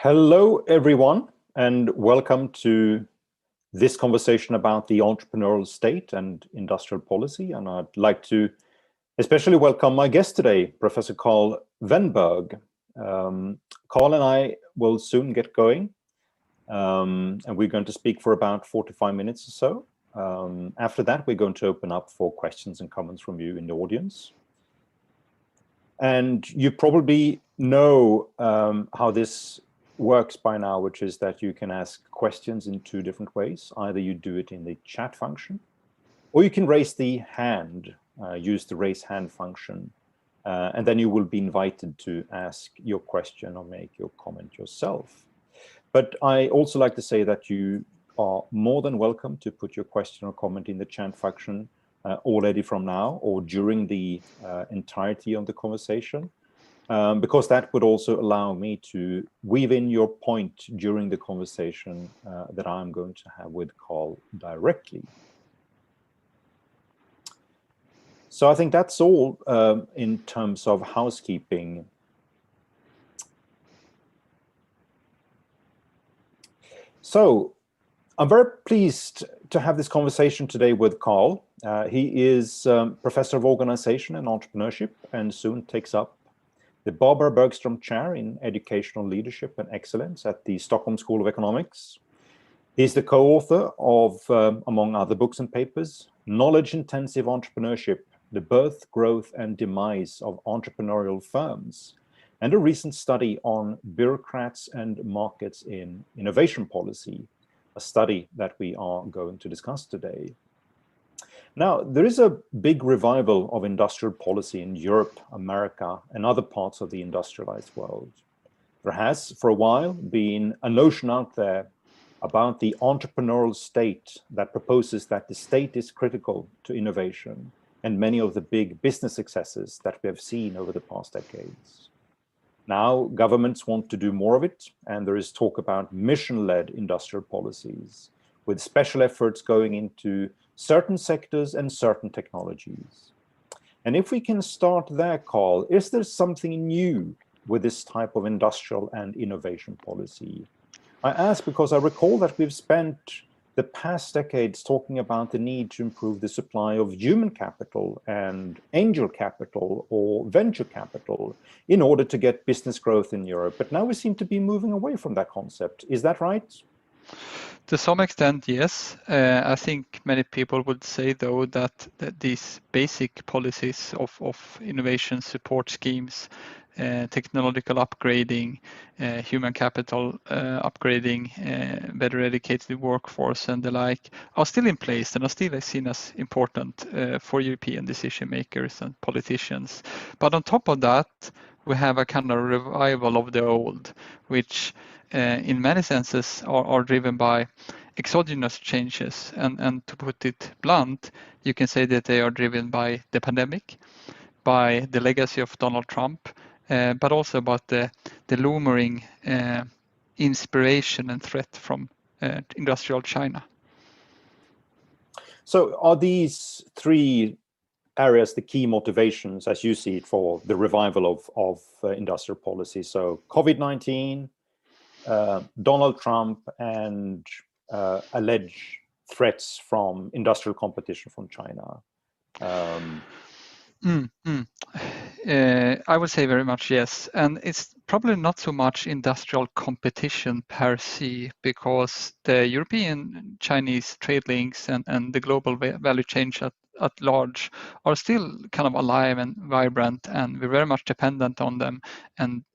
Hello, everyone, and welcome to this conversation about the entrepreneurial state and industrial policy. And I'd like to especially welcome my guest today, Professor Karl Wennberg. Karl and I will soon get going, and we're going to speak for about 45 minutes or so. After that, we're going to open up for questions and comments from you in the audience. And you probably know how this works by now, which is that you can ask questions in two different ways. Either you do it in the chat function, or you can raise the hand, use the raise hand function, and then you will be invited to ask your question or make your comment yourself. But I also like to say that you are more than welcome to put your question or comment in the chat function already from now or during the entirety of the conversation. Because that would also allow me to weave in your point during the conversation that I'm going to have with Karl directly. So I think that's all in terms of housekeeping. So I'm very pleased to have this conversation today with Karl. He is Professor of Organization and Entrepreneurship and soon takes up the Barbara Bergström Chair in Educational Leadership and Excellence at the Stockholm School of Economics. He's the co-author of, among other books and papers, Knowledge Intensive Entrepreneurship, The Birth, Growth and Demise of Entrepreneurial Firms, and a recent study on bureaucrats and markets in innovation policy, a study that we are going to discuss today. Now, there is a big revival of industrial policy in Europe, America, and other parts of the industrialized world. There has, for a while, been a notion out there about the entrepreneurial state that proposes that the state is critical to innovation and many of the big business successes that we have seen over the past decades. Now, governments want to do more of it, and there is talk about mission-led industrial policies, with special efforts going into certain sectors and certain technologies. And if we can start there, Karl, is there something new with this type of industrial and innovation policy? I ask because I recall that we've spent the past decades talking about the need to improve the supply of human capital and angel capital or venture capital in order to get business growth in Europe. But now we seem to be moving away from that concept. Is that right? To some extent, yes. I think many people would say, though, that these basic policies of innovation support schemes, technological upgrading, human capital upgrading, better educated workforce and the like are still in place and are still seen as important for European decision makers and politicians. But on top of that, we have a kind of revival of the old, which in many senses are driven by exogenous changes. And to put it blunt, you can say that they are driven by the pandemic, by the legacy of Donald Trump, but also about the looming inspiration and threat from industrial China. So are these three areas the key motivations, as you see it, for the revival of industrial policy? So COVID-19, Donald Trump, and alleged threats from industrial competition from China. I would say very much yes. And it's probably not so much industrial competition per se, because the European-Chinese trade links and the global value chain at large are still kind of alive and vibrant, and we're very much dependent on them, and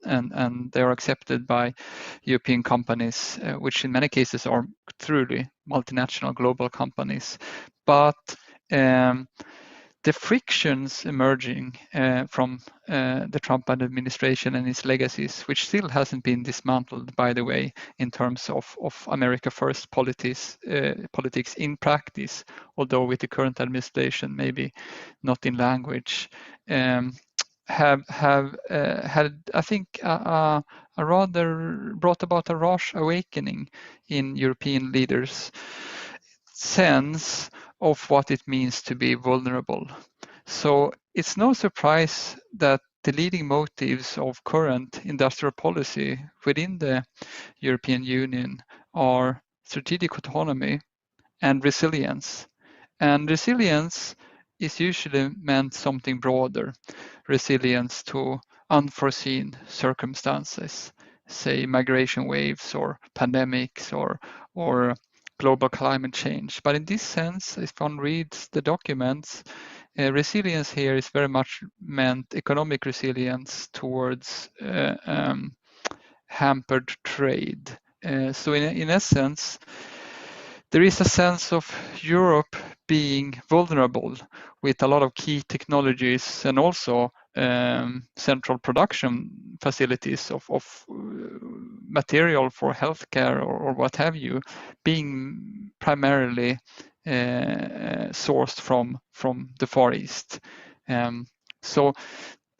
they are accepted by European companies, which in many cases are truly multinational global companies. But the frictions emerging from the Trump administration and its legacies, which still hasn't been dismantled, by the way, in terms of America First politics in practice, although with the current administration, maybe not in language, have had, I think, a rather brought about a rash awakening in European leaders' sense of what it means to be vulnerable. So it's no surprise that the leading motives of current industrial policy within the European Union are strategic autonomy and resilience. And resilience is usually meant something broader, resilience to unforeseen circumstances, say migration waves or pandemics or global climate change. But in this sense, if one reads the documents, resilience here is very much meant economic resilience towards hampered trade. So in essence, there is a sense of Europe being vulnerable with a lot of key technologies and also central production facilities of material for healthcare or what have you, being primarily sourced from the Far East. So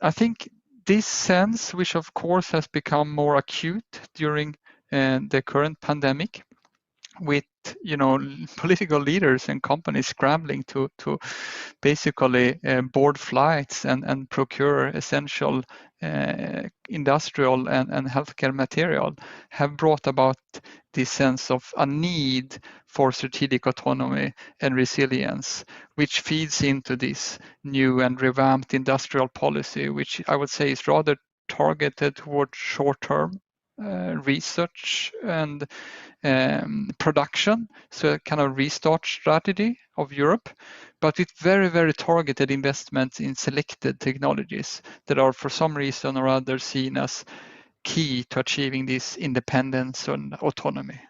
I think this sense, which of course has become more acute during the current pandemic, with political leaders and companies scrambling to basically board flights and procure essential industrial and healthcare material, have brought about this sense of a need for strategic autonomy and resilience, which feeds into this new and revamped industrial policy, which I would say is rather targeted towards short-term research and production, so a kind of restart strategy of Europe, but with very, very targeted investments in selected technologies that are for some reason or other seen as key to achieving this independence and autonomy.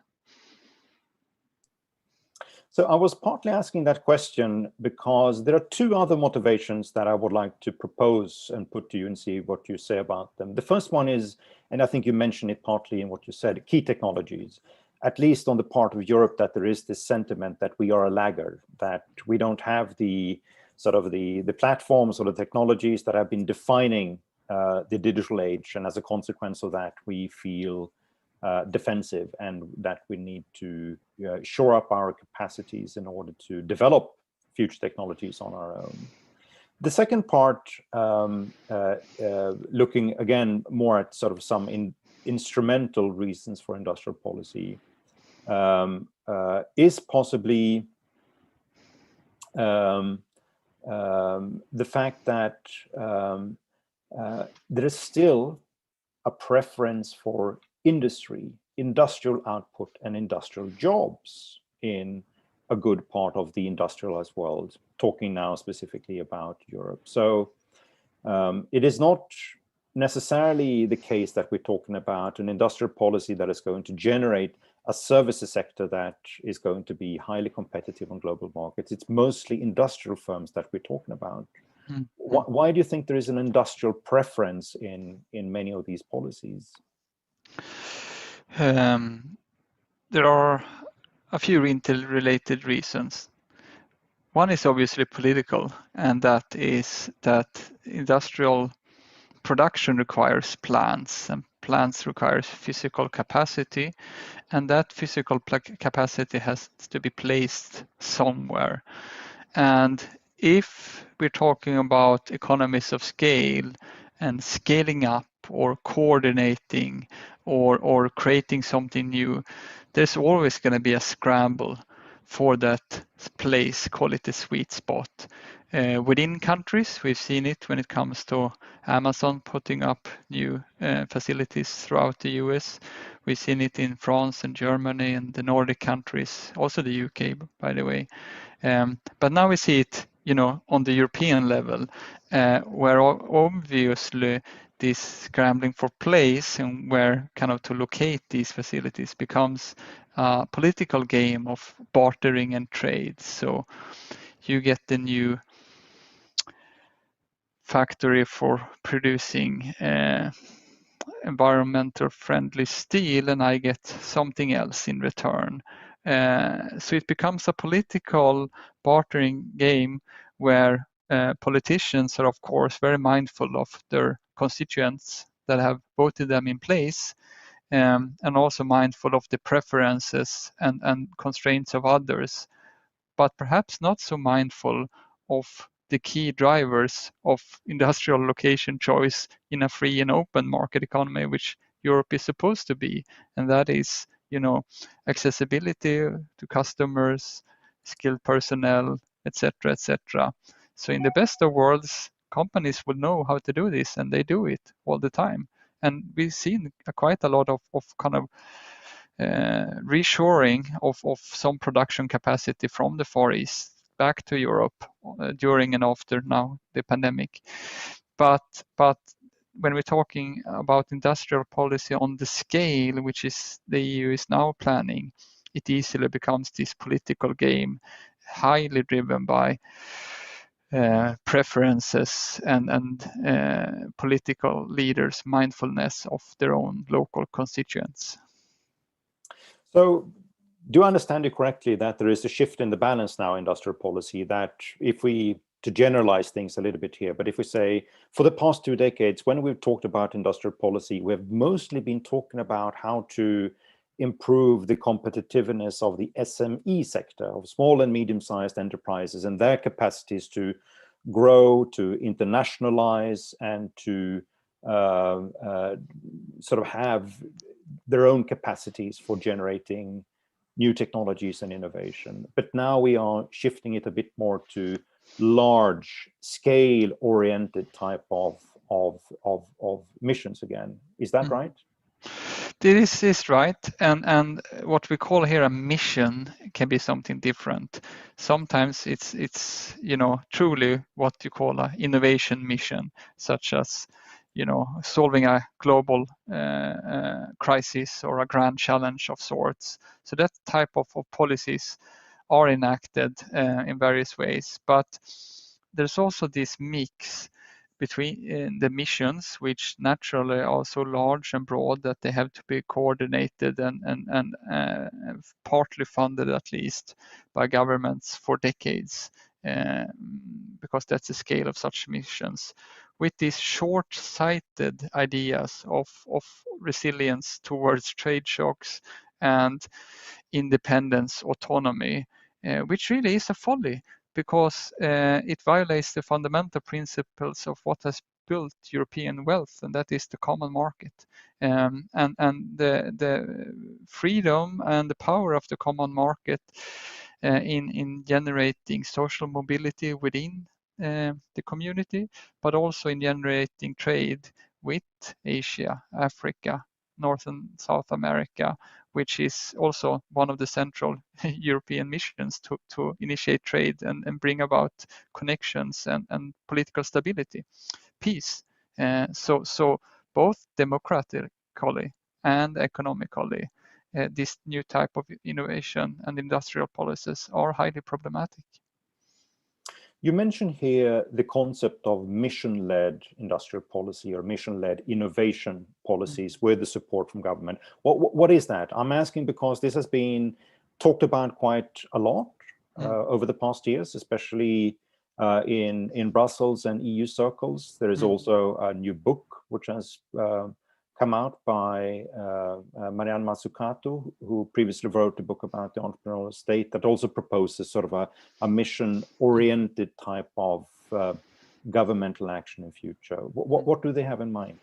So I was partly asking that question because there are two other motivations that I would like to propose and put to you and see what you say about them. The first one is, and I think you mentioned it partly in what you said, key technologies. At least on the part of Europe, that there is this sentiment that we are a laggard, that we don't have the sort of the platforms or the technologies that have been defining the digital age, and as a consequence of that, we feel defensive, and that we need to shore up our capacities in order to develop future technologies on our own. The second part, looking again more at sort of some instrumental reasons for industrial policy, is possibly the fact that there is still a preference for industry, industrial output, and industrial jobs in a good part of the industrialized world, talking now specifically about Europe. So it is not necessarily the case that we're talking about an industrial policy that is going to generate a services sector that is going to be highly competitive on global markets. It's mostly industrial firms that we're talking about. Mm-hmm. Why do you think there is an industrial preference in many of these policies? There are a few interrelated reasons. One is obviously political, and that is that industrial production requires plants, and plants requires physical capacity, and that physical capacity has to be placed somewhere. And if we're talking about economies of scale and scaling up or coordinating or creating something new, there's always going to be a scramble for that place, call it the sweet spot. Within countries, we've seen it when it comes to Amazon putting up new facilities throughout the US. We've seen it in France and Germany and the Nordic countries, also the UK, by the way. But now we see it, on the European level, where obviously this scrambling for place and where kind of to locate these facilities becomes a political game of bartering and trade. So you get the new factory for producing environmental friendly steel, and I get something else in return. So it becomes a political bartering game where politicians are, of course, very mindful of their constituents that have voted them in place, and also mindful of the preferences and constraints of others, but perhaps not so mindful of the key drivers of industrial location choice in a free and open market economy, which Europe is supposed to be, and that is, accessibility to customers, skilled personnel, etc., etc. So in the best of worlds, companies will know how to do this, and they do it all the time. And we've seen quite a lot of kind of reshoring of some production capacity from the Far East back to Europe during and after now the pandemic. But when we're talking about industrial policy on the scale which is the EU is now planning, it easily becomes this political game, highly driven by preferences and political leaders' mindfulness of their own local constituents. So, do I understand it correctly that there is a shift in the balance now in industrial policy, that if we, to generalize things a little bit here, but if we say for the past 2 decades, when we've talked about industrial policy, we've mostly been talking about how to improve the competitiveness of the SME sector, of small and medium-sized enterprises, and their capacities to grow, to internationalize, and to sort of have their own capacities for generating new technologies and innovation. But now we are shifting it a bit more to large scale oriented type of missions again. Is that right? This is right, and what we call here a mission can be something different. Sometimes it's truly what you call an innovation mission, such as solving a global crisis or a grand challenge of sorts. So that type of policies are enacted in various ways, but there's also this mix between the missions, which naturally are so large and broad that they have to be coordinated and partly funded, at least, by governments for decades, because that's the scale of such missions, with these short-sighted ideas of resilience towards trade shocks and independence, autonomy, which really is a folly, because it violates the fundamental principles of what has built European wealth, and that is the common market. And the freedom and the power of the common market in generating social mobility within the community, but also in generating trade with Asia, Africa, North and South America, which is also one of the central European missions to initiate trade and bring about connections and political stability, peace. So both democratically and economically, this new type of innovation and industrial policies are highly problematic. You mentioned here the concept of mission-led industrial policy or mission-led innovation policies with the support from government. What is that? I'm asking because this has been talked about quite a lot over the past years, especially in Brussels and EU circles. There is also a new book which has come out by Marianne Mazzucato, who previously wrote a book about the entrepreneurial state that also proposes sort of a mission-oriented type of governmental action in future. What do they have in mind?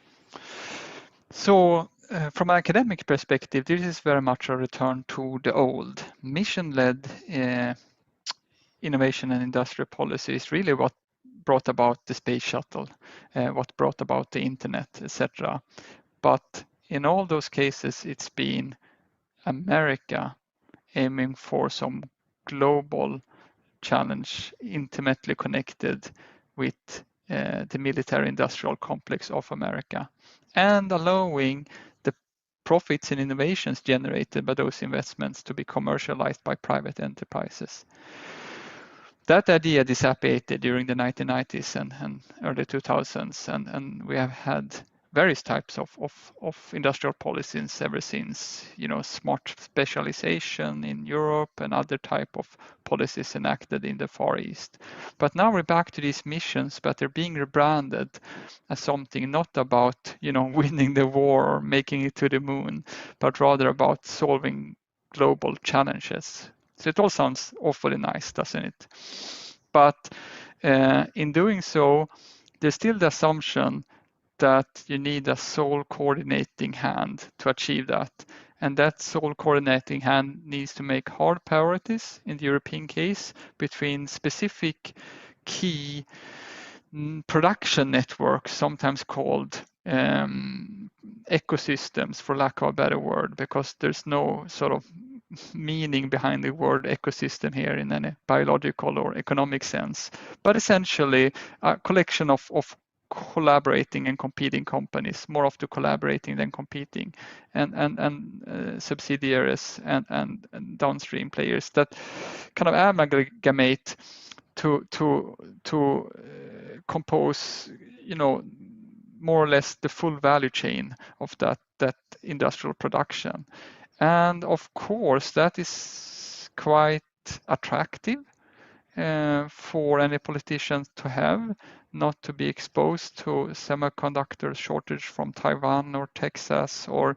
So from an academic perspective, this is very much a return to the old. Mission-led innovation and industrial policy is really what brought about the space shuttle, what brought about the internet, etc. But in all those cases, it's been America aiming for some global challenge intimately connected with the military industrial complex of America, and allowing the profits and innovations generated by those investments to be commercialized by private enterprises. That idea dissipated during the 1990s and early 2000s, and we have had various types of industrial policies ever since, smart specialization in Europe and other type of policies enacted in the Far East. But now we're back to these missions, but they're being rebranded as something not about, winning the war or making it to the moon, but rather about solving global challenges. So it all sounds awfully nice, doesn't it? But In doing so, there's still the assumption that you need a sole coordinating hand to achieve that. And that sole coordinating hand needs to make hard priorities in the European case between specific key production networks, sometimes called ecosystems, for lack of a better word, because there's no sort of meaning behind the word ecosystem here in any biological or economic sense, but essentially a collection of collaborating and competing companies, more of the collaborating than competing, and subsidiaries and downstream players that kind of amalgamate to compose, more or less the full value chain of that industrial production. And of course, that is quite attractive for any politicians to have, not to be exposed to semiconductor shortage from Taiwan or Texas, or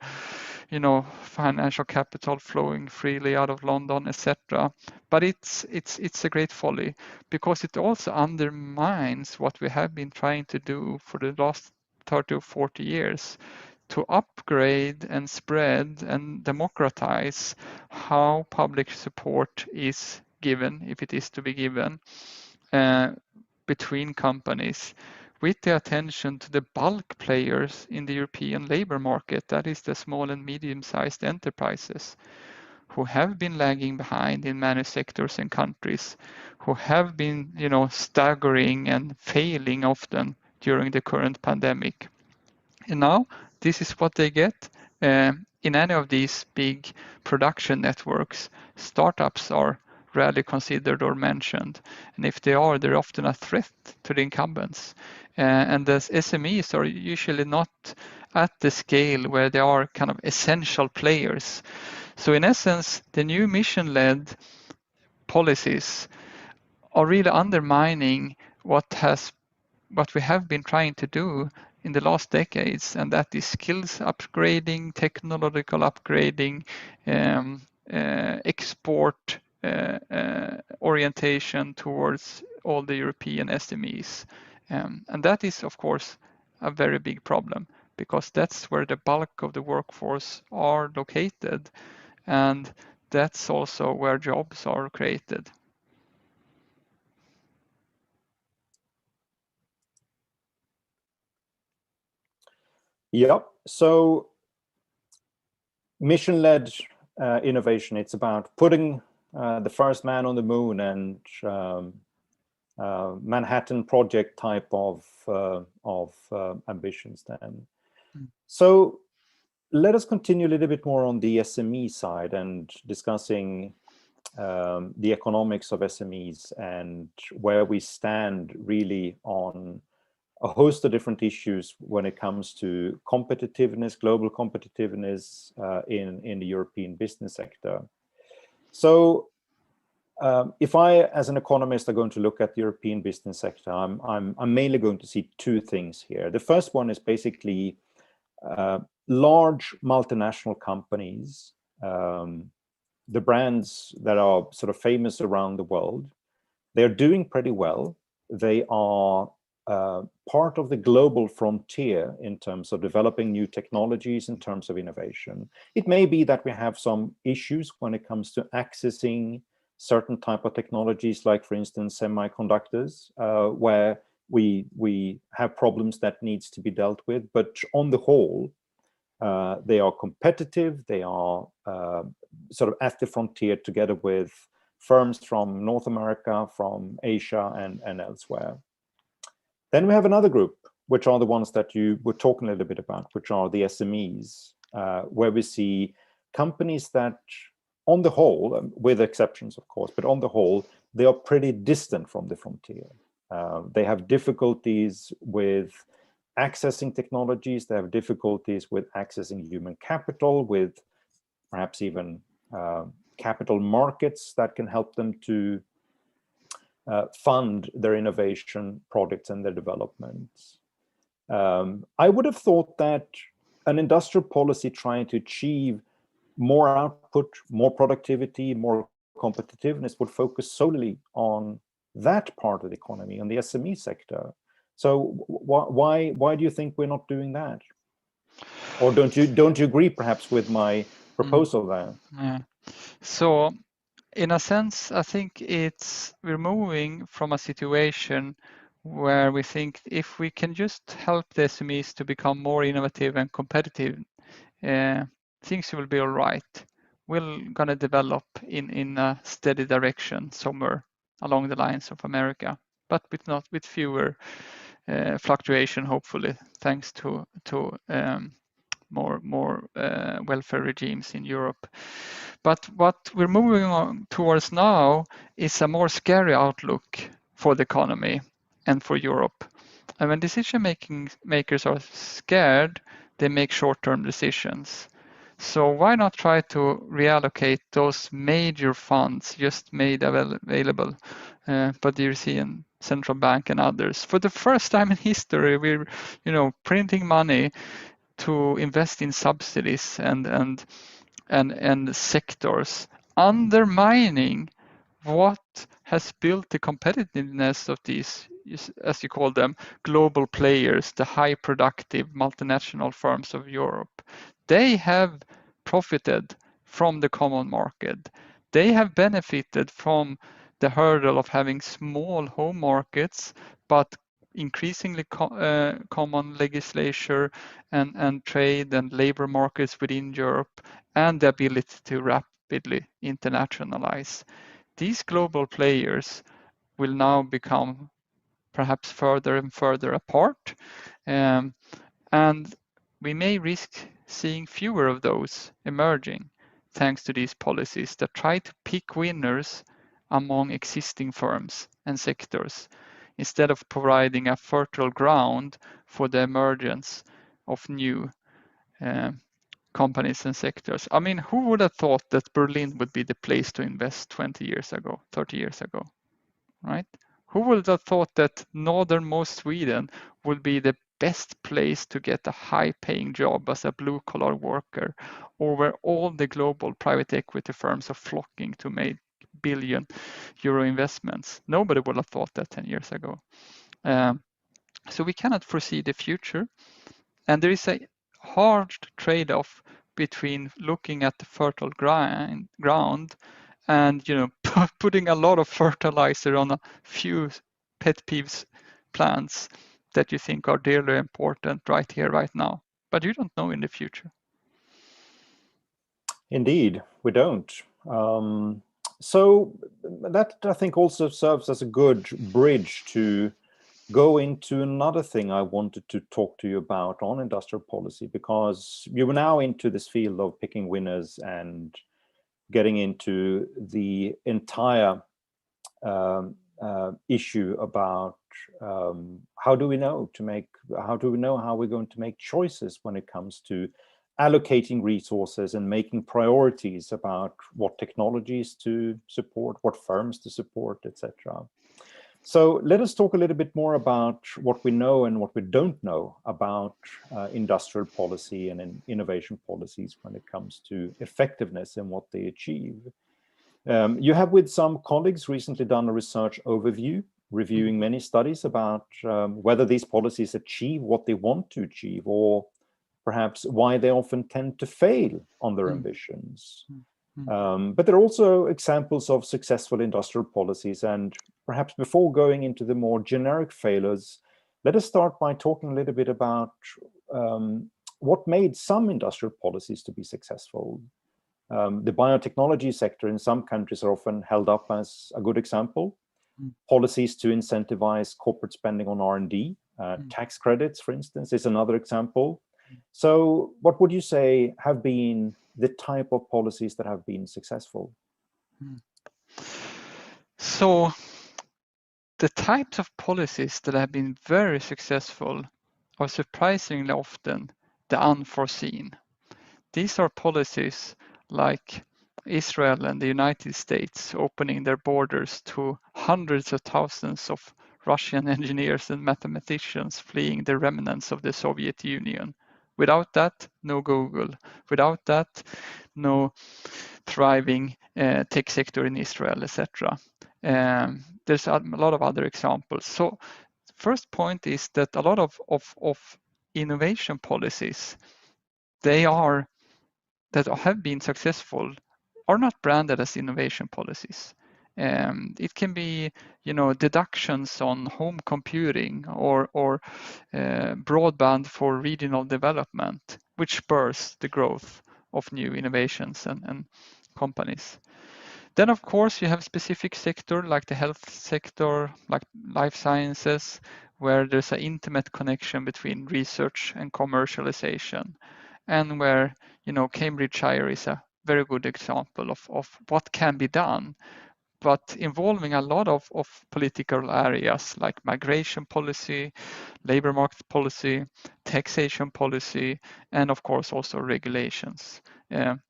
financial capital flowing freely out of London, etc. But it's a great folly, because it also undermines what we have been trying to do for the last 30 or 40 years, to upgrade and spread and democratize how public support is given, if it is to be given, between companies, with the attention to the bulk players in the European labor market, that is the small and medium-sized enterprises, who have been lagging behind in many sectors and countries, who have been, staggering and failing often during the current pandemic. And now this is what they get. In any of these big production networks, startups are rarely considered or mentioned. And if they are, they're often a threat to the incumbents. And the SMEs are usually not at the scale where they are kind of essential players. So in essence, the new mission-led policies are really undermining what we have been trying to do in the last decades, and that is skills upgrading, technological upgrading, export orientation towards all the European SMEs. And that is, of course, a very big problem, because that's where the bulk of the workforce are located, and that's also where jobs are created. Yep. So mission-led innovation, it's about putting the first man on the moon and Manhattan Project type of ambitions then. So let us continue a little bit more on the SME side and discussing the economics of SMEs and where we stand really on a host of different issues when it comes to competitiveness, global competitiveness in the European business sector. So if I, as an economist, are going to look at the European business sector, I'm mainly going to see two things here. The first one is basically large multinational companies, the brands that are sort of famous around the world. They're doing pretty well. They are part of the global frontier in terms of developing new technologies, in terms of innovation. It may be that we have some issues when it comes to accessing certain type of technologies, like, for instance, semiconductors, where we have problems that needs to be dealt with. But on the whole, they are competitive. They are sort of at the frontier together with firms from North America, from Asia, and elsewhere. Then we have another group, which are the ones that you were talking a little bit about, which are the SMEs, where we see companies that, on the whole, with exceptions, of course, but on the whole, they are pretty distant from the frontier. They have difficulties with accessing technologies. They have difficulties with accessing human capital, with perhaps even capital markets that can help them to fund their innovation projects and their developments. I would have thought that an industrial policy trying to achieve more output, more productivity, more competitiveness would focus solely on that part of the economy, on the SME sector. So why do you think we're not doing that? Or don't you agree perhaps with my proposal there? Yeah. So in a sense, I think we're moving from a situation where we think if we can just help the SMEs to become more innovative and competitive, things will be all right. We're gonna develop in a steady direction somewhere along the lines of America, but with fewer fluctuation, hopefully, thanks to more welfare regimes in Europe. But what we're moving on towards now is a more scary outlook for the economy and for Europe. And when decision makers are scared, they make short-term decisions. So why not try to reallocate those major funds just made available by the European Central Bank and others? For the first time in history, we're printing money to invest in subsidies and sectors, undermining what has built the competitiveness of these, as you call them, global players, the high productive multinational firms of Europe. They have profited from the common market. They have benefited from the hurdle of having small home markets, but increasingly common legislature and trade and labor markets within Europe, and the ability to rapidly internationalize. These global players will now become perhaps further and further apart, and we may risk seeing fewer of those emerging thanks to these policies that try to pick winners among existing firms and sectors instead of providing a fertile ground for the emergence of new companies and sectors. I mean, who would have thought that Berlin would be the place to invest 20 years ago, 30 years ago, right? Who would have thought that northernmost Sweden would be the best place to get a high-paying job as a blue-collar worker, or where all the global private equity firms are flocking to make billion euro investments? Nobody would have thought that 10 years ago. So we cannot foresee the future. And there is a hard trade-off between looking at the fertile ground and putting a lot of fertilizer on a few pet peeves plants that you think are dearly important right here, right now, but you don't know in the future. Indeed, we don't. So that, I think, also serves as a good bridge to go into another thing I wanted to talk to you about on industrial policy, because you were now into this field of picking winners and getting into the entire issue about how do we know how we're going to make choices when it comes to allocating resources and making priorities about what technologies to support, what firms to support, etc. So let us talk a little bit more about what we know and what we don't know about industrial policy and innovation policies when it comes to effectiveness and what they achieve. You have, with some colleagues, recently done a research overview, reviewing many studies about whether these policies achieve what they want to achieve, or perhaps why they often tend to fail on their ambitions. But there are also examples of successful industrial policies. And perhaps before going into the more generic failures, let us start by talking a little bit about what made some industrial policies to be successful. The biotechnology sector in some countries are often held up as a good example. Policies to incentivize corporate spending on R&D, tax credits, for instance, is another example. So what would you say have been the type of policies that have been successful? So the types of policies that have been very successful are surprisingly often the unforeseen. These are policies like Israel and the United States opening their borders to hundreds of thousands of Russian engineers and mathematicians fleeing the remnants of the Soviet Union. Without that, no Google. Without that, no thriving tech sector in Israel, etc. there's a lot of other examples. So first point is that a lot of innovation policies, that have been successful, are not branded as innovation policies. It can be, deductions on home computing or broadband for regional development, which spurs the growth of new innovations and companies. Then, of course, you have specific sector like the health sector, like life sciences, where there's an intimate connection between research and commercialization, and where, Cambridgeshire is a very good example of what can be done, but involving a lot of political areas like migration policy, labor market policy, taxation policy, and of course also regulations.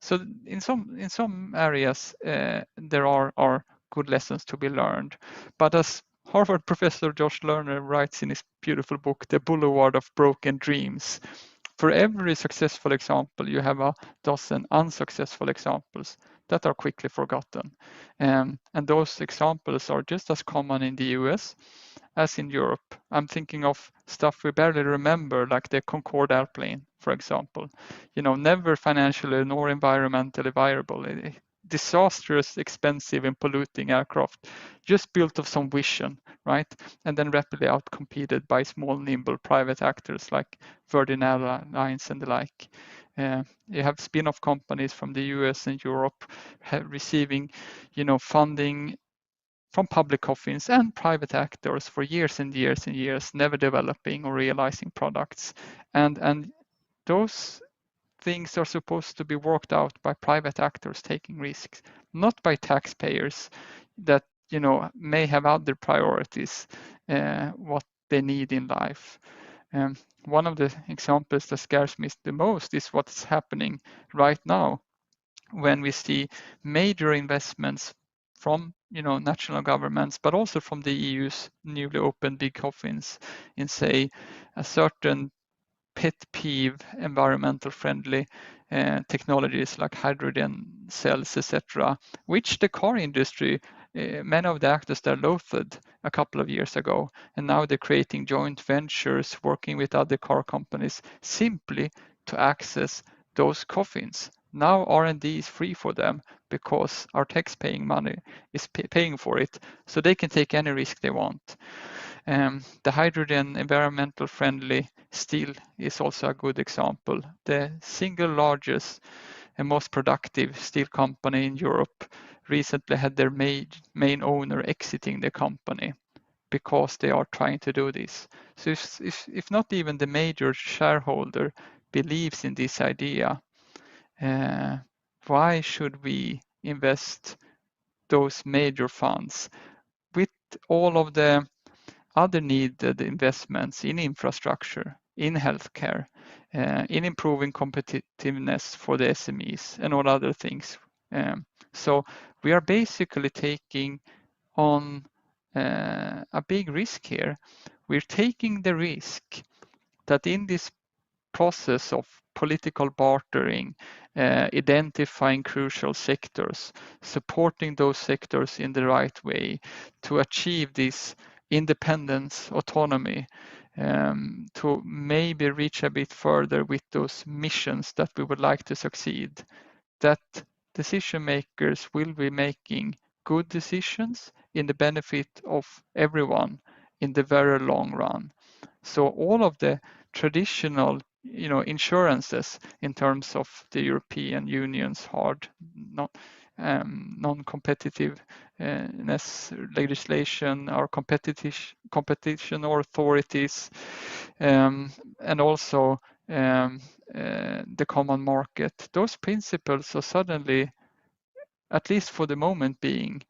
So in some areas there are good lessons to be learned, but as Harvard professor Josh Lerner writes in his beautiful book, The Boulevard of Broken Dreams, for every successful example, you have a dozen unsuccessful examples that are quickly forgotten. And those examples are just as common in the US as in Europe. I'm thinking of stuff we barely remember, like the Concorde airplane, for example. Never financially nor environmentally viable. Disastrous, expensive, and polluting aircraft, just built of some vision, right? And then rapidly outcompeted by small, nimble private actors like Virgin Airlines and the like. You have spin-off companies from the US and Europe receiving, funding from public coffins and private actors for years and years and years, never developing or realizing products. And those things are supposed to be worked out by private actors taking risks, not by taxpayers that may have other priorities, what they need in life. One of the examples that scares me the most is what's happening right now when we see major investments from national governments, but also from the EU's newly opened big coffins in, say, a certain pet peeve environmental friendly technologies like hydrogen cells, etc., which the car industry, many of the actors there loathed a couple of years ago, and now they're creating joint ventures working with other car companies simply to access those coffins. Now R&D is free for them because our tax-paying money is paying for it, so they can take any risk they want. The hydrogen environmental friendly steel is also a good example. The single largest and most productive steel company in Europe recently had their main owner exiting the company because they are trying to do this. So if not even the major shareholder believes in this idea, why should we invest those major funds with all of the other needed investments in infrastructure, in healthcare, in improving competitiveness for the SMEs and all other things? So we are basically taking on a big risk here. We're taking the risk that in this process of political bartering, identifying crucial sectors, supporting those sectors in the right way to achieve this independence, autonomy, to maybe reach a bit further with those missions that we would like to succeed, that decision makers will be making good decisions in the benefit of everyone in the very long run. So all of the traditional insurances in terms of the European Union's hard non-competitiveness legislation, our competition authorities, and also the common market. Those principles are suddenly, at least for the moment, being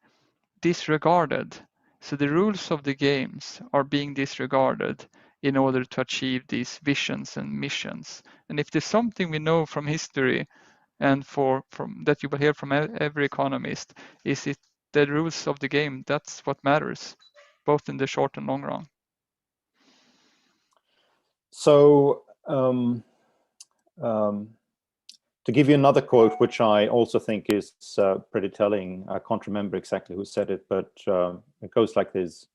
disregarded. So the rules of the games are being disregarded in order to achieve these visions and missions. And if there's something we know from history and from that you will hear from every economist, is it the rules of the game? That's what matters, both in the short and long run. So To give you another quote, which I also think is pretty telling, I can't remember exactly who said it, but it goes like this.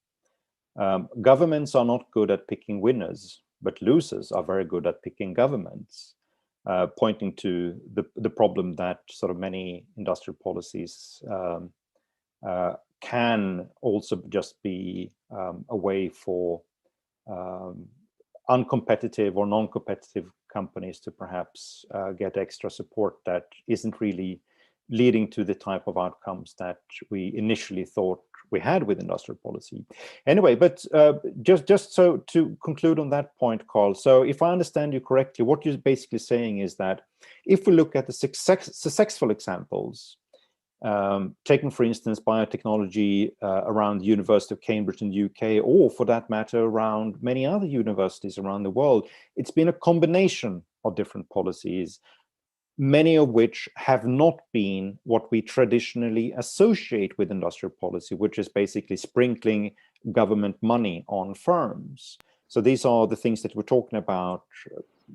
Governments are not good at picking winners, but losers are very good at picking governments, pointing to the problem that sort of many industrial policies can also just be a way for uncompetitive or non-competitive companies to perhaps get extra support that isn't really leading to the type of outcomes that we initially thought we had with industrial policy. Anyway, but just so to conclude on that point, Karl, so if I understand you correctly, what you're basically saying is that if we look at the successful examples, taking, for instance, biotechnology around the University of Cambridge in the UK, or for that matter, around many other universities around the world, it's been a combination of different policies, many of which have not been what we traditionally associate with industrial policy, which is basically sprinkling government money on firms. So these are the things that we're talking about: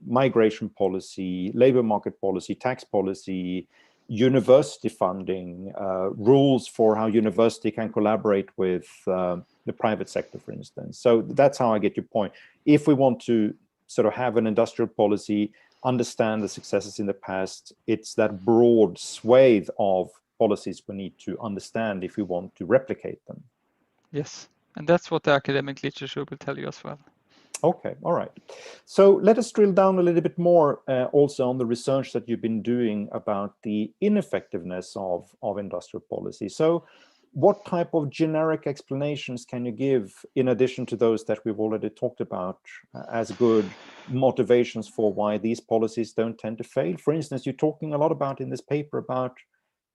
migration policy, labor market policy, tax policy, university funding, rules for how university can collaborate with the private sector, for instance. So that's how I get your point. If we want to sort of have an industrial policy, understand the successes in the past, it's that broad swathe of policies we need to understand if we want to replicate them. Yes, and that's what the academic literature will tell you as well. Okay, all right. So let us drill down a little bit more also on the research that you've been doing about the ineffectiveness of industrial policy. So what type of generic explanations can you give, in addition to those that we've already talked about, as good motivations for why these policies don't tend to fail? For instance, you're talking a lot about in this paper about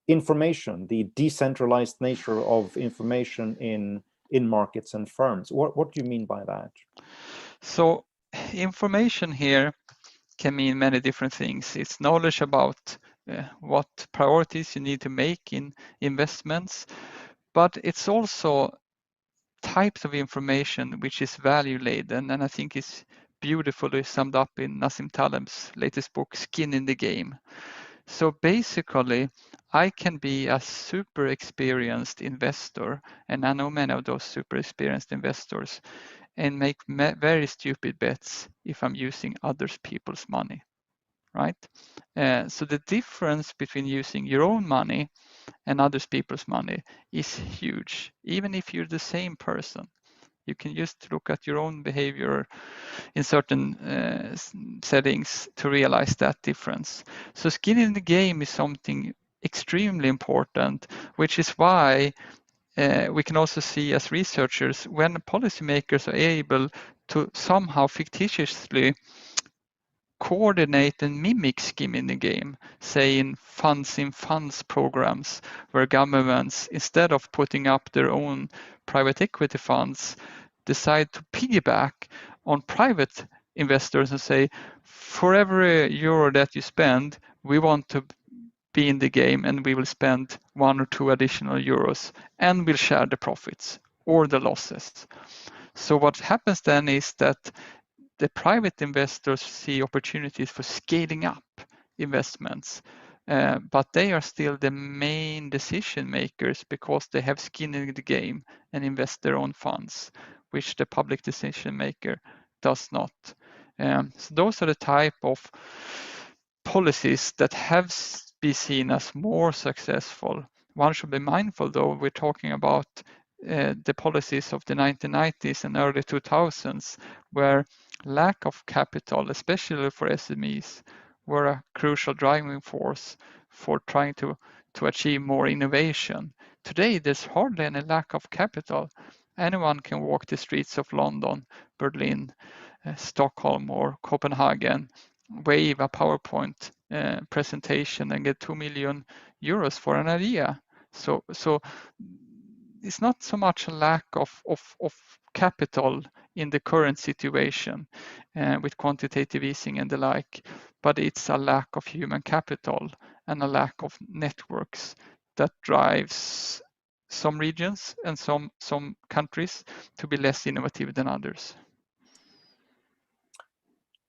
information, the decentralized nature of information in markets and firms. What do you mean by that? So information here can mean many different things. It's knowledge about what priorities you need to make in investments, but it's also types of information which is value laden, and I think it's beautifully summed up in Nassim Taleb's latest book, Skin in the Game. So basically, I can be a super experienced investor, and I know many of those super experienced investors, and make very stupid bets if I'm using other people's money, right? So the difference between using your own money and other people's money is huge, even if you're the same person. You can just look at your own behavior in certain settings to realize that difference. So skin in the game is something extremely important, which is why we can also see as researchers when policymakers are able to somehow fictitiously coordinate and mimic skin in the game, say in funds programs, where governments, instead of putting up their own private equity funds, decide to piggyback on private investors and say, for every euro that you spend, we want to be in the game and we will spend 1 or 2 additional euros and we'll share the profits or the losses. So what happens then is that the private investors see opportunities for scaling up investments, but they are still the main decision makers because they have skin in the game and invest their own funds, which the public decision maker does not. So those are the type of policies that have been seen as more successful. One should be mindful, though, we're talking about the policies of the 1990s and early 2000s, where lack of capital, especially for SMEs, were a crucial driving force for trying to achieve more innovation. Today, there's hardly any lack of capital. Anyone can walk the streets of London, Berlin, Stockholm, or Copenhagen, wave a PowerPoint presentation and get 2 million euros for an idea. So it's not so much a lack of capital in the current situation with quantitative easing and the like, but it's a lack of human capital and a lack of networks that drives some regions and some countries to be less innovative than others.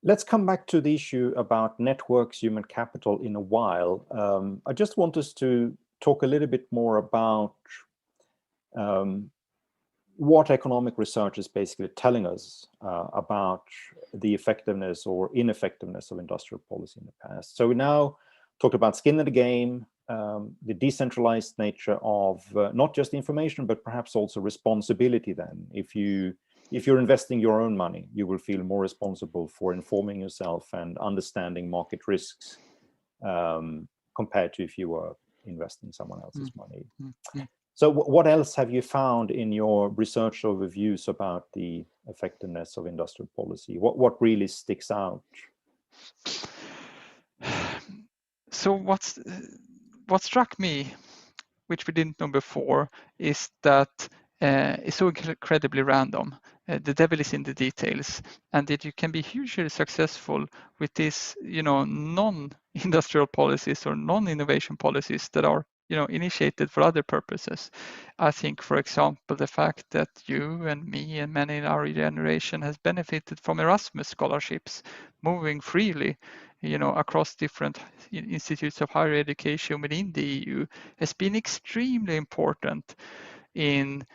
Let's come back to the issue about networks, human capital in a while. I just want us to talk a little bit more about what economic research is basically telling us about the effectiveness or ineffectiveness of industrial policy in the past. So we now talked about skin in the game, the decentralized nature of not just information, but perhaps also responsibility then. If you're investing your own money, you will feel more responsible for informing yourself and understanding market risks compared to if you were investing someone else's money. So what else have you found in your research overviews about the effectiveness of industrial policy? What really sticks out? So what struck me, which we didn't know before, is that it's so incredibly random. The devil is in the details, and that you can be hugely successful with these, non-industrial policies or non-innovation policies that are, initiated for other purposes. I think, for example, the fact that you and me and many in our generation has benefited from Erasmus scholarships, moving freely, across different institutes of higher education within the EU, has been extremely important in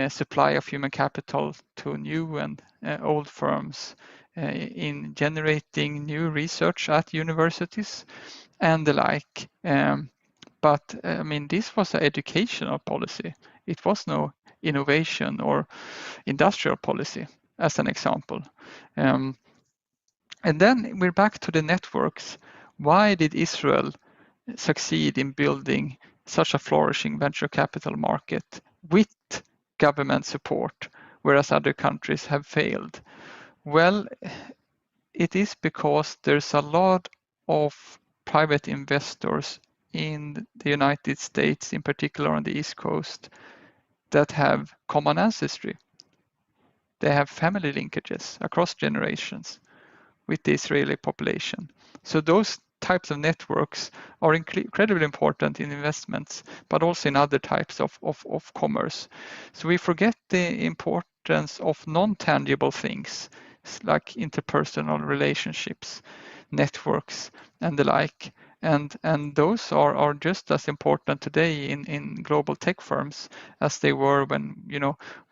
supply of human capital to new and old firms, in generating new research at universities and the like. But I mean, this was an educational policy. It was no innovation or industrial policy, as an example. And then we're back to the networks. Why did Israel succeed in building such a flourishing venture capital market with government support, whereas other countries have failed? Well, it is because there's a lot of private investors in the United States, in particular on the East Coast, that have common ancestry. They have family linkages across generations with the Israeli population. So those types of networks are incredibly important in investments, but also in other types of commerce. So we forget the importance of non-tangible things like interpersonal relationships, networks, and the like. And those are just as important today in global tech firms as they were when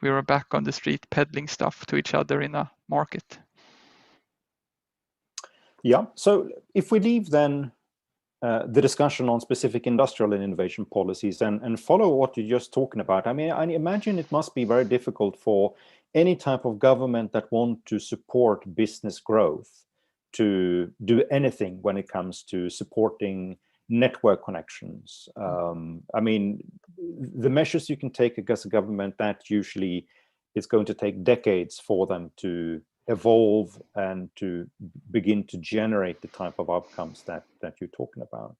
we were back on the street peddling stuff to each other in a market. Yeah, so if we leave then the discussion on specific industrial and innovation policies and follow what you're just talking about, I mean, I imagine it must be very difficult for any type of government that want to support business growth to do anything when it comes to supporting network connections. I mean, the measures you can take against a government, that usually it's going to take decades for them to evolve and to begin to generate the type of outcomes that you're talking about.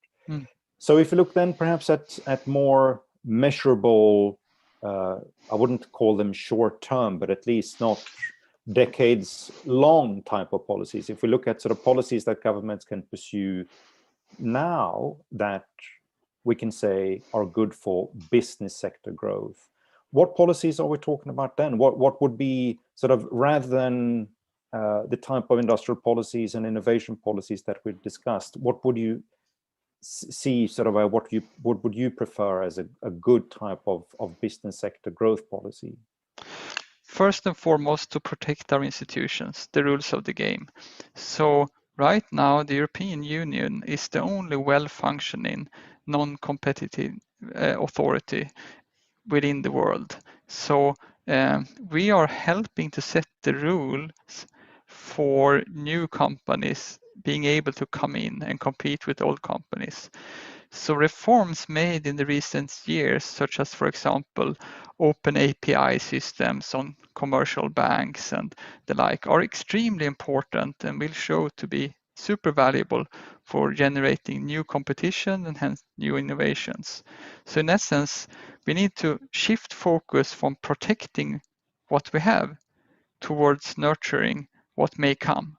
So if you look then perhaps at more measurable, I wouldn't call them short term, but at least not decades long type of policies. If we look at sort of policies that governments can pursue now that we can say are good for business sector growth, what policies are we talking about then? What would be sort of, rather than the type of industrial policies and innovation policies that we've discussed, what would you see sort of what would you prefer as a good type of business sector growth policy? First and foremost, to protect our institutions, the rules of the game. So right now, the European Union is the only well-functioning, non-competitive authority within the world. So we are helping to set the rules for new companies being able to come in and compete with old companies. So reforms made in the recent years, such as, for example, open API systems on commercial banks and the like, are extremely important and will show to be super valuable for generating new competition and hence new innovations. So in essence, we need to shift focus from protecting what we have towards nurturing what may come,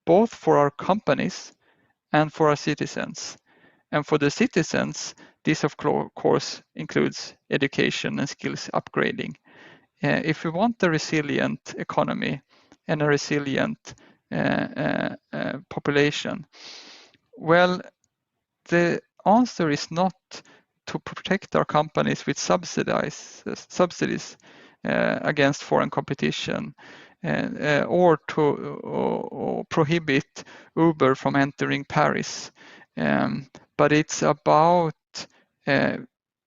both for our companies and for our citizens. And for the citizens, this of course includes education and skills upgrading. If we want a resilient economy and a resilient population? Well, the answer is not to protect our companies with subsidies against foreign competition, or to prohibit Uber from entering Paris. But it's about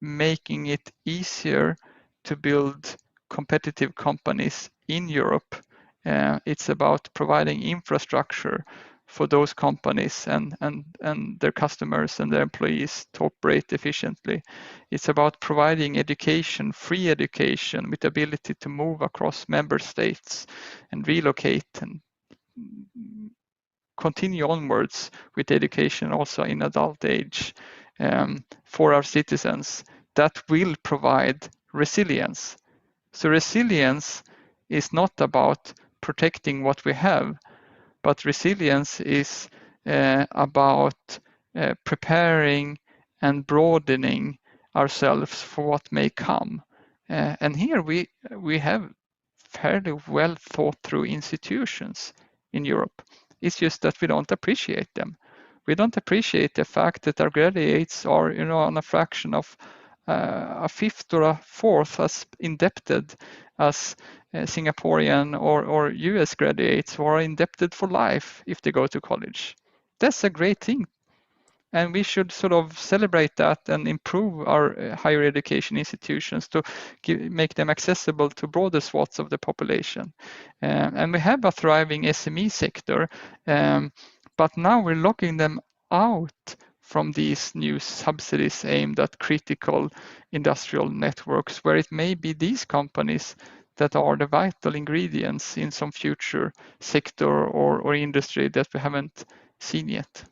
making it easier to build competitive companies in Europe. It's about providing infrastructure for those companies and their customers and their employees to operate efficiently. It's about providing education, free education, with the ability to move across member states and relocate and continue onwards with education also in adult age for our citizens. That will provide resilience. So resilience is not about protecting what we have, but resilience is about preparing and broadening ourselves for what may come. And here we have fairly well thought through institutions in Europe. It's just that we don't appreciate them. We don't appreciate the fact that our graduates are, on a fraction of a fifth or a fourth as indebted as Singaporean or US graduates who are indebted for life if they go to college. That's a great thing. And we should sort of celebrate that and improve our higher education institutions to make them accessible to broader swaths of the population. And we have a thriving SME sector, but now we're locking them out from these new subsidies aimed at critical industrial networks, where it may be these companies that are the vital ingredients in some future sector or industry that we haven't seen yet.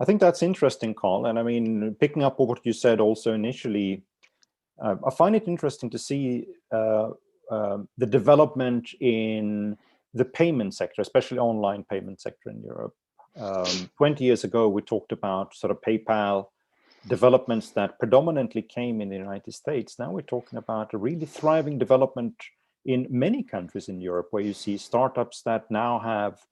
I think that's interesting, Karl. And I mean, picking up on what you said also initially, I find it interesting to see the development in the payment sector, especially online payment sector in Europe. 20 years ago, we talked about sort of PayPal developments that predominantly came in the United States. Now we're talking about a really thriving development in many countries in Europe, where you see startups that now have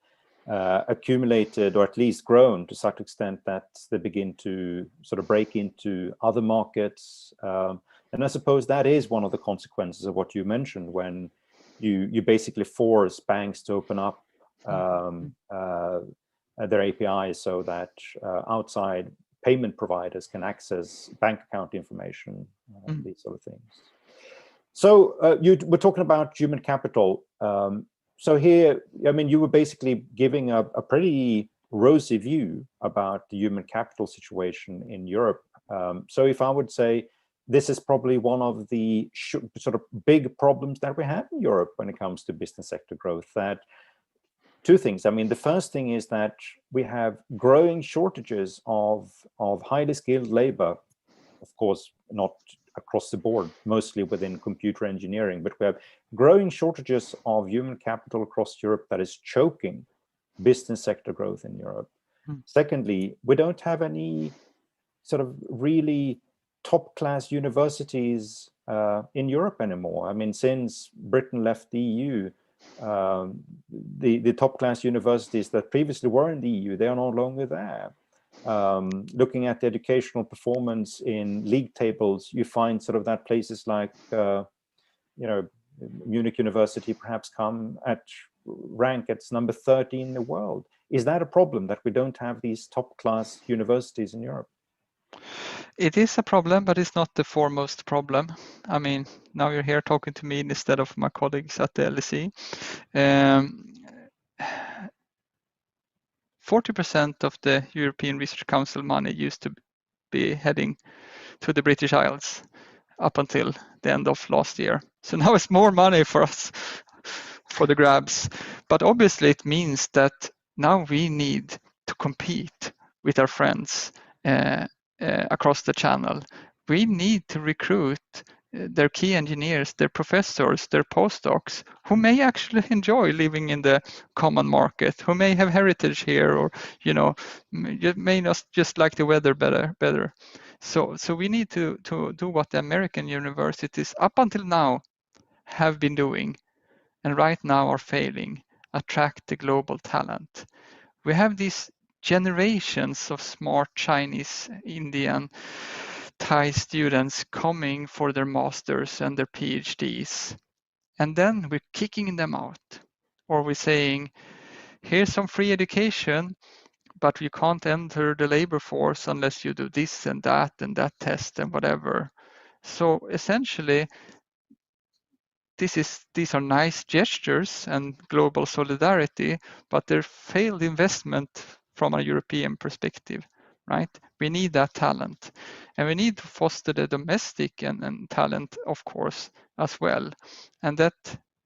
accumulated or at least grown to such extent that they begin to sort of break into other markets. And I suppose that is one of the consequences of what you mentioned, when you basically force banks to open up their APIs so that outside payment providers can access bank account information, these sort of things. So you were talking about human capital. So here, I mean, you were basically giving a pretty rosy view about the human capital situation in Europe. So if I would say, this is probably one of the sort of big problems that we have in Europe when it comes to business sector growth. That two things. I mean, the first thing is that we have growing shortages of highly skilled labor, of course, not across the board, mostly within computer engineering, but we have growing shortages of human capital across Europe that is choking business sector growth in Europe. Secondly, we don't have any sort of really top-class universities in Europe anymore. I mean, since Britain left the EU, the top-class universities that previously were in the EU, they are no longer there. Looking at the educational performance in league tables, you find sort of that places like, Munich University perhaps come at rank at number 13 in the world. Is that a problem that we don't have these top-class universities in Europe? It is a problem, but it's not the foremost problem. I mean, now you're here talking to me instead of my colleagues at the LSE. 40% of the European Research Council money used to be heading to the British Isles up until the end of last year. So now it's more money for us for the grabs. But obviously it means that now we need to compete with our friends across the channel. We need to recruit their key engineers, their professors, their postdocs, who may actually enjoy living in the common market, who may have heritage here, or may not just like the weather better. So we need to do what the American universities up until now have been doing, and right now are failing. attract the global talent. We have these generations of smart Chinese, Indian, Thai students coming for their masters and their PhDs. And then we're kicking them out. Or we're saying, here's some free education, but you can't enter the labor force unless you do this and that test and whatever. So essentially, these are nice gestures and global solidarity, but they're failed investment from a European perspective, right? We need that talent, and we need to foster the domestic and talent, of course, as well. And that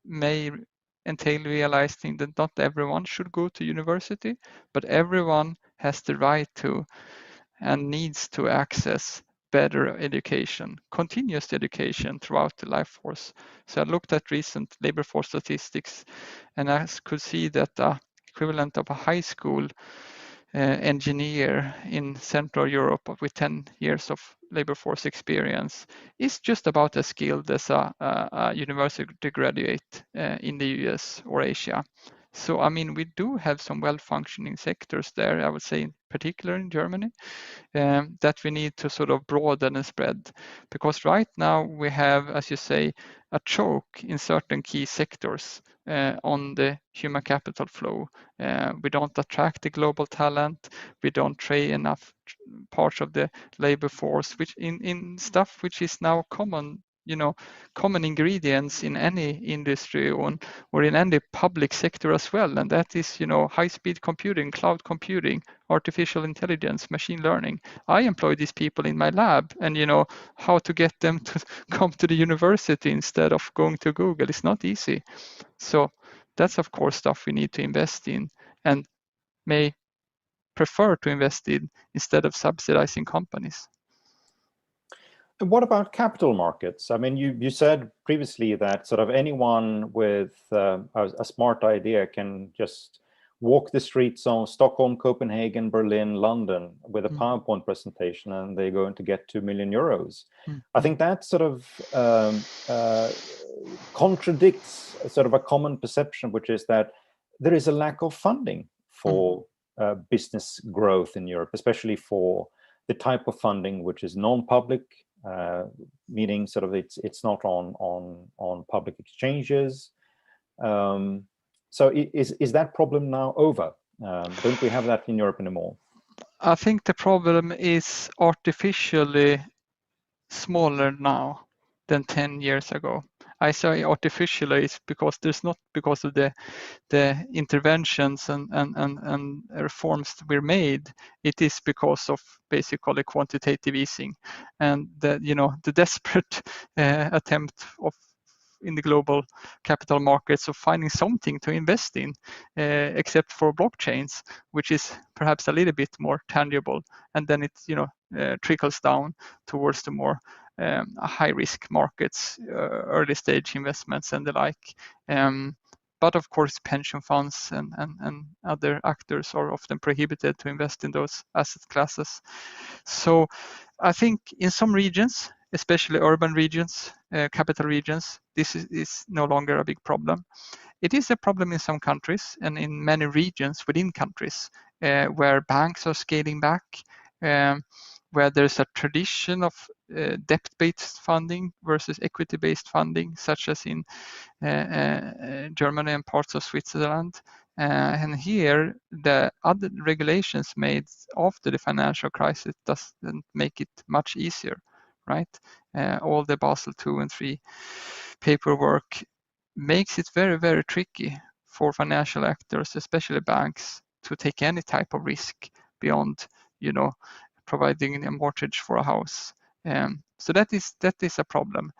may entail realizing that not everyone should go to university, but everyone has the right to and needs to access better education, continuous education throughout the life force. So I looked at recent labor force statistics, and I could see that the equivalent of a high school engineer in Central Europe with 10 years of labor force experience is just about as skilled as a university graduate in the US or Asia. So, I mean, we do have some well-functioning sectors there, I would say, in particular in Germany, that we need to sort of broaden and spread. Because right now we have, as you say, a choke in certain key sectors on the human capital flow. We don't attract the global talent. We don't train enough parts of the labor force, which in stuff which is now common, common ingredients in any industry or in any public sector as well. And that is, high-speed computing, cloud computing, artificial intelligence, machine learning. I employ these people in my lab, and how to get them to come to the university instead of going to Google is not easy. So that's of course stuff we need to invest in and may prefer to invest in instead of subsidizing companies. And what about capital markets? I mean, you said previously that sort of anyone with a smart idea can just walk the streets of Stockholm, Copenhagen, Berlin, London with a PowerPoint presentation, and they're going to get 2 million euros. I think that sort of contradicts sort of a common perception, which is that there is a lack of funding for business growth in Europe, especially for the type of funding which is non-public, meaning sort of it's not on public exchanges. So is that problem now over? Don't we have that in Europe anymore? I think the problem is artificially smaller now than 10 years ago. I say artificially is because there's not because of the interventions and reforms that were made. It is because of basically quantitative easing and the desperate attempt of in the global capital markets of finding something to invest in, except for blockchains, which is perhaps a little bit more tangible, and then it trickles down towards the more high risk markets, early stage investments and the like. But of course, pension funds and other actors are often prohibited to invest in those asset classes. So I think in some regions, especially urban regions, capital regions, this is no longer a big problem. It is a problem in some countries and in many regions within countries where banks are scaling back, where there's a tradition of debt-based funding versus equity-based funding, such as in Germany and parts of Switzerland. And here, the other regulations made after the financial crisis doesn't make it much easier, right? All the Basel II and III paperwork makes it very, very tricky for financial actors, especially banks, to take any type of risk beyond, providing a mortgage for a house. So that is a problem.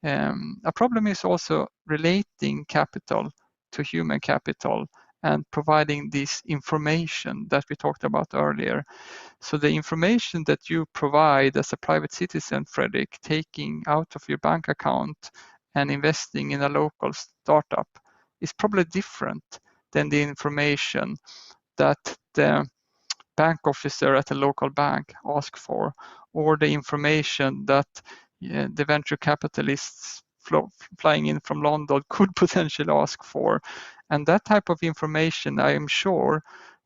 A problem is also relating capital to human capital and providing this information that we talked about earlier. So the information that you provide as a private citizen, Fredrik, taking out of your bank account and investing in a local startup is probably different than the information that the bank officer at a local bank asks for, or the information that the venture capitalists flying in from London could potentially ask for. And that type of information, I am sure,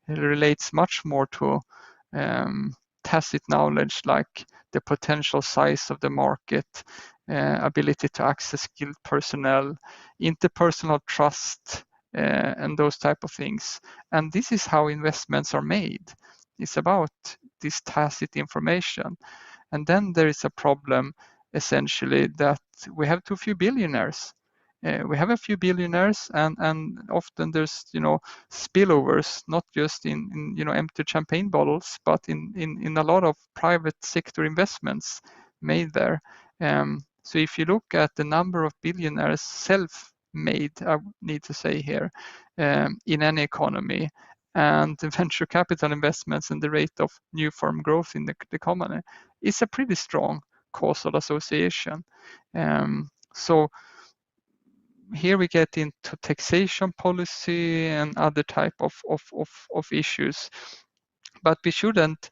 relates much more to tacit knowledge, like the potential size of the market, ability to access skilled personnel, interpersonal trust, and those type of things. And this is how investments are made. It's about this tacit information. And then there is a problem, essentially, that we have too few billionaires. We have a few billionaires, and often there's spillovers, not just in empty champagne bottles, but in a lot of private sector investments made there. So if you look at the number of billionaires self-made, I need to say here, in any economy, and the venture capital investments and the rate of new firm growth in the economy, it's a pretty strong causal association. So here we get into taxation policy and other type of issues, but we shouldn't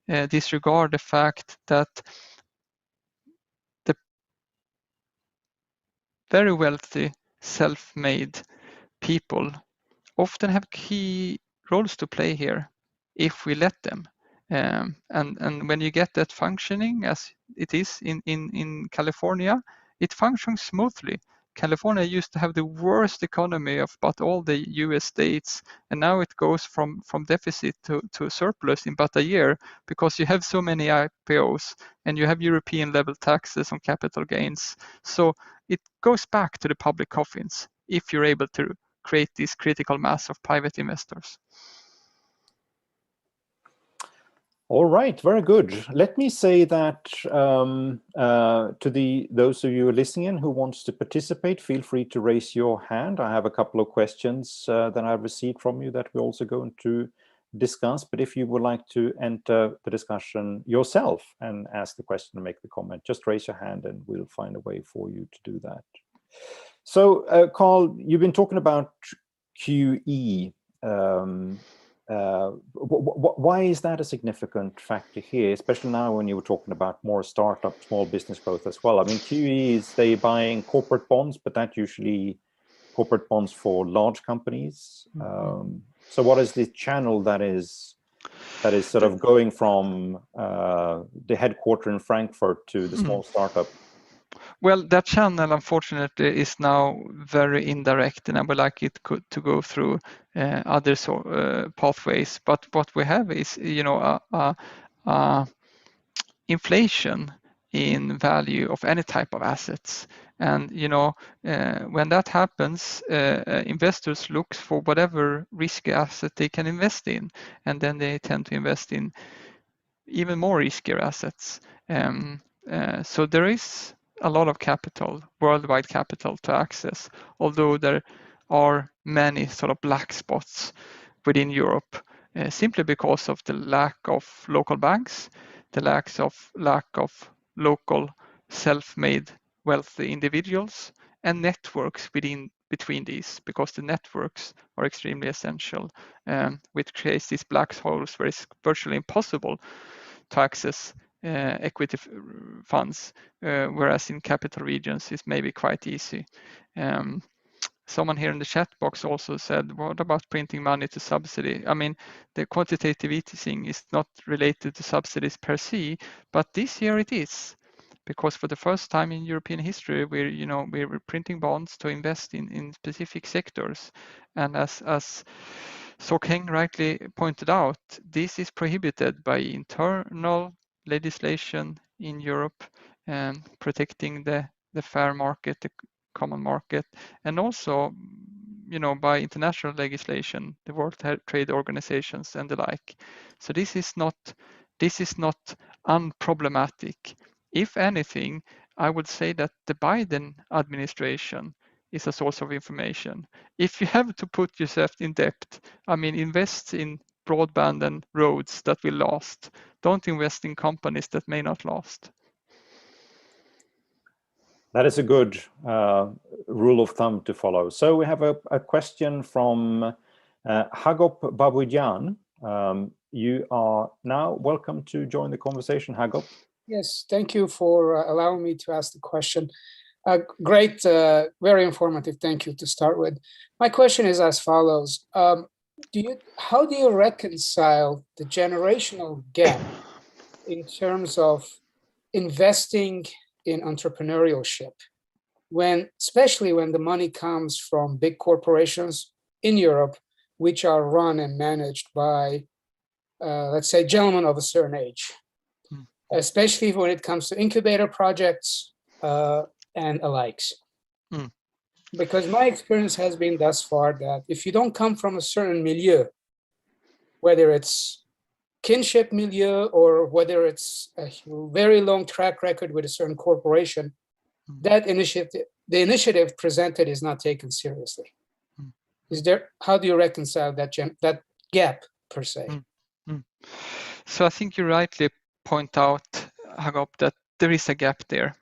disregard the fact that the very wealthy self-made people often have key roles to play here if we let them. And when you get that functioning as it is in California, it functions smoothly. California used to have the worst economy of about all the US states, and now it goes from deficit to surplus in about a year because you have so many IPOs and you have European level taxes on capital gains. So it goes back to the public coffins if you're able to create this critical mass of private investors. All right, very good. Let me say that to those of you listening in who wants to participate, feel free to raise your hand. I have a couple of questions that I've received from you that we're also going to discuss. But if you would like to enter the discussion yourself and ask the question and make the comment, just raise your hand and we'll find a way for you to do that. So, Karl, you've been talking about QE. Why is that a significant factor here, especially now when you were talking about more startup, small business growth as well? I mean, QE is they buying corporate bonds, but that usually corporate bonds for large companies. So what is the channel that is sort of going from the headquarters in Frankfurt to the small startup? Well, that channel, unfortunately, is now very indirect, and I would like it to go through other pathways. But what we have is, inflation in value of any type of assets, and when that happens, investors look for whatever risky asset they can invest in, and then they tend to invest in even more riskier assets. So there is a lot of capital, worldwide capital to access, although there are many sort of black spots within Europe, simply because of the lack of local banks, the lack of local self-made wealthy individuals, and networks between these, because the networks are extremely essential, which creates these black holes where it's virtually impossible to access equity funds, whereas in capital regions it's maybe quite easy. Someone here in the chat box also said, what about printing money to subsidy? I mean, the quantitative easing is not related to subsidies per se, but this year it is, because for the first time in European history, we're printing bonds to invest in specific sectors. And as Sok-Heng rightly pointed out, this is prohibited by internal legislation in Europe, protecting the fair market, the common market, and also by international legislation, the World Trade Organizations and the like. So this is not unproblematic. If anything, I would say that the Biden administration is a source of information. If you have to put yourself in debt, I mean, invest in broadband and roads that will last. Don't invest in companies that may not last. That is a good rule of thumb to follow. So we have a question from Hagop Babujan. You are now welcome to join the conversation, Hagop. Yes, thank you for allowing me to ask the question. Great, very informative. Thank you to start with. My question is as follows. How do you reconcile the generational gap in terms of investing in entrepreneurship, especially when the money comes from big corporations in Europe, which are run and managed by, let's say, gentlemen of a certain age, especially when it comes to incubator projects and alikes. Because my experience has been thus far that if you don't come from a certain milieu, whether it's kinship milieu or whether it's a very long track record with a certain corporation, the initiative presented is not taken seriously. How do you reconcile that gap per se? So I think you rightly point out, Hagop, that there is a gap there.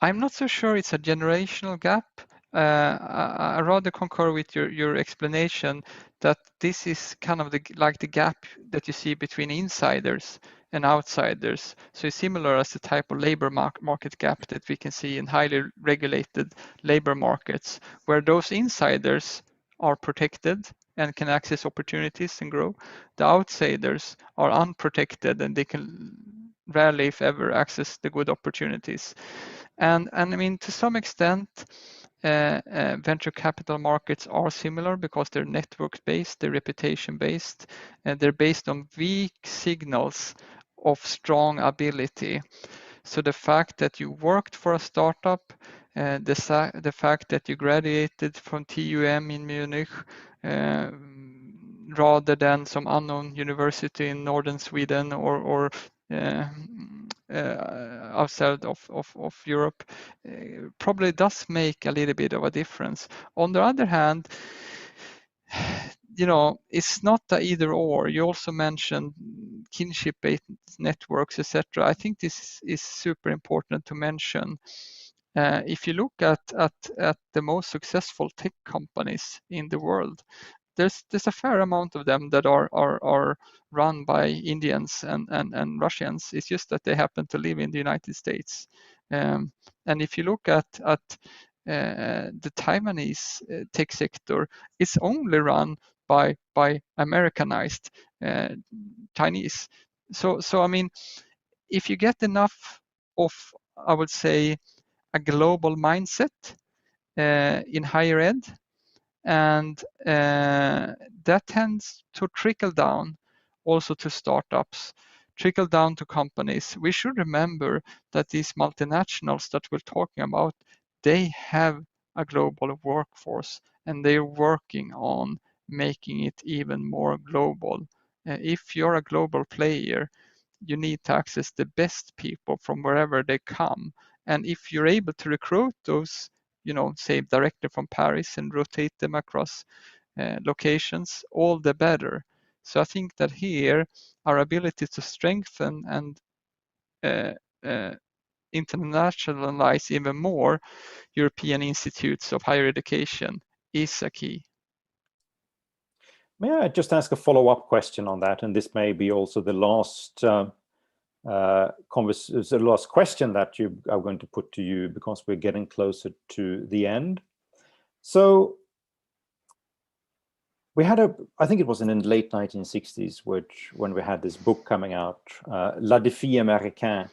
I'm not so sure it's a generational gap. I rather concur with your explanation that this is kind of like the gap that you see between insiders and outsiders. So it's similar as the type of labor market gap that we can see in highly regulated labor markets, where those insiders are protected and can access opportunities and grow. The outsiders are unprotected and they can rarely, if ever, access the good opportunities. And I mean, to some extent, venture capital markets are similar because they're network-based, they're reputation-based, and they're based on weak signals of strong ability. So the fact that you worked for a startup, the fact that you graduated from TUM in Munich, rather than some unknown university in northern Sweden or outside of Europe, probably does make a little bit of a difference. On the other hand, it's not a either or. You also mentioned kinship-based networks, etc. I think this is super important to mention. If you look at the most successful tech companies in the world, there's a fair amount of them that are run by Indians and Russians. It's just that they happen to live in the United States. And if you look at the Taiwanese tech sector, it's only run by Americanized Chinese. So I mean, if you get enough of, I would say, a global mindset in higher ed, and that tends to trickle down also to startups, trickle down to companies. We should remember that these multinationals that we're talking about, they have a global workforce and they're working on making it even more global. If you're a global player, you need to access the best people from wherever they come. And if you're able to recruit those, say directly from Paris and rotate them across locations, all the better. So I think that here, our ability to strengthen and internationalize even more European institutes of higher education is a key. May I just ask a follow-up question on that? And this may be also the last last question that I'm going to put to you, because we're getting closer to the end. So we had I think it was in the late 1960s, when we had this book coming out, La Défi Américain,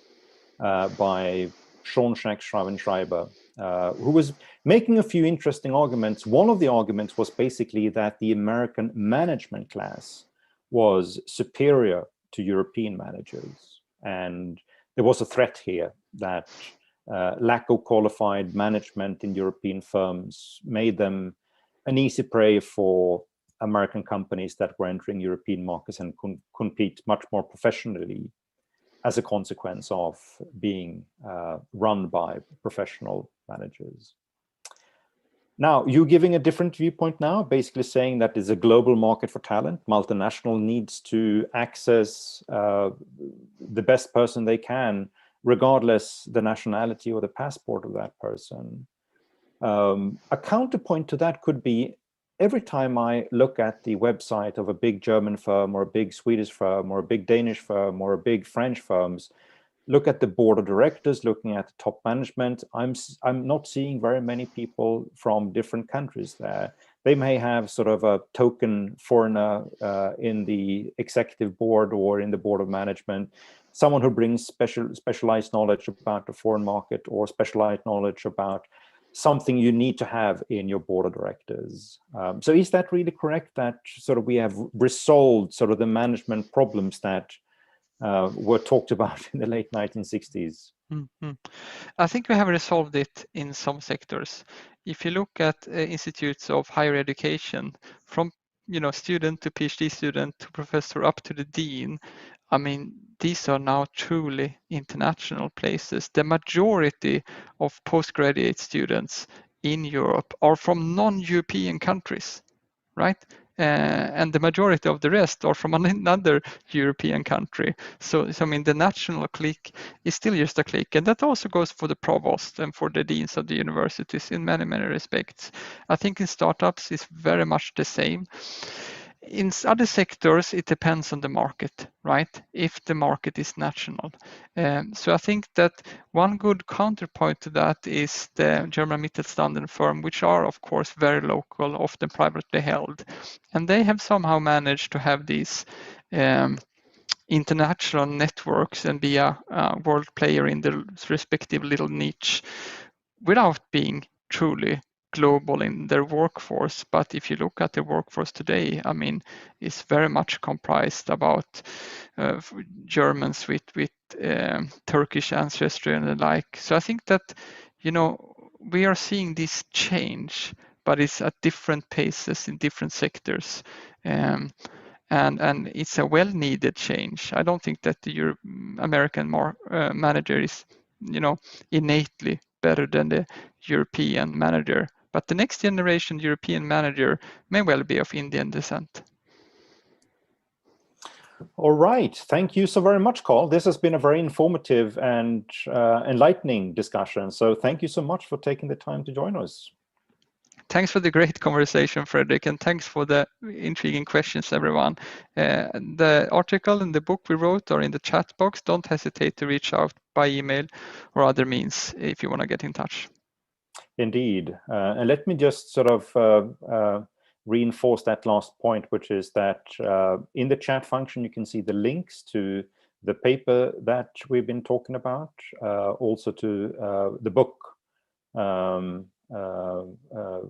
by Jean-Jacques Schreiber, who was making a few interesting arguments. One of the arguments was basically that the American management class was superior to European managers. And there was a threat here that lack of qualified management in European firms made them an easy prey for American companies that were entering European markets and compete much more professionally as a consequence of being run by professional managers. Now, you're giving a different viewpoint now, basically saying that there's a global market for talent. Multinational needs to access the best person they can, regardless the nationality or the passport of that person. A counterpoint to that could be, every time I look at the website of a big German firm or a big Swedish firm or a big Danish firm or a big French firms, look at the board of directors, looking at the top management, I'm not seeing very many people from different countries there. They may have sort of a token foreigner in the executive board or in the board of management, someone who brings specialized knowledge about the foreign market or specialized knowledge about something you need to have in your board of directors. So is that really correct, that sort of we have resolved sort of the management problems that were talked about in the late 1960s? Mm-hmm. I think we have resolved it in some sectors. If you look at institutes of higher education, from student to PhD student to professor up to the dean, I mean, these are now truly international places. The majority of postgraduate students in Europe are from non-European countries, right? And the majority of the rest are from another European country. So I mean, the national clique is still just a clique, and that also goes for the provost and for the deans of the universities in many, many respects. I think in startups it's very much the same. In other sectors, it depends on the market, right? If the market is national. So I think that one good counterpoint to that is the German Mittelstand firm, which are, of course, very local, often privately held. And they have somehow managed to have these international networks and be a world player in the respective little niche without being truly global in their workforce. But if you look at the workforce today, I mean, it's very much comprised about Germans with Turkish ancestry and the like. So I think that, we are seeing this change, but it's at different paces in different sectors. And it's a well-needed change. I don't think that the American manager is, innately better than the European manager. But the next generation European manager may well be of Indian descent. All right. Thank you so very much, Karl. This has been a very informative and enlightening discussion. So thank you so much for taking the time to join us. Thanks for the great conversation, Fredrik, and thanks for the intriguing questions, everyone. The article and the book we wrote are in the chat box. Don't hesitate to reach out by email or other means if you want to get in touch. Indeed. And let me just sort of reinforce that last point, which is that in the chat function, you can see the links to the paper that we've been talking about, also to the book.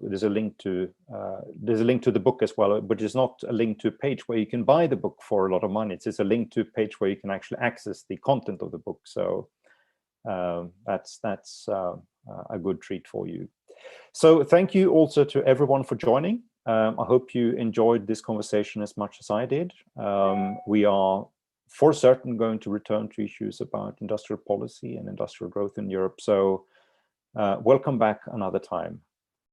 There's a link to the book as well, which is not a link to a page where you can buy the book for a lot of money. It's just a link to a page where you can actually access the content of the book. So that's a good treat for you. So thank you also to everyone for joining. I hope you enjoyed this conversation as much as I did. We are for certain going to return to issues about industrial policy and industrial growth in Europe. So welcome back another time.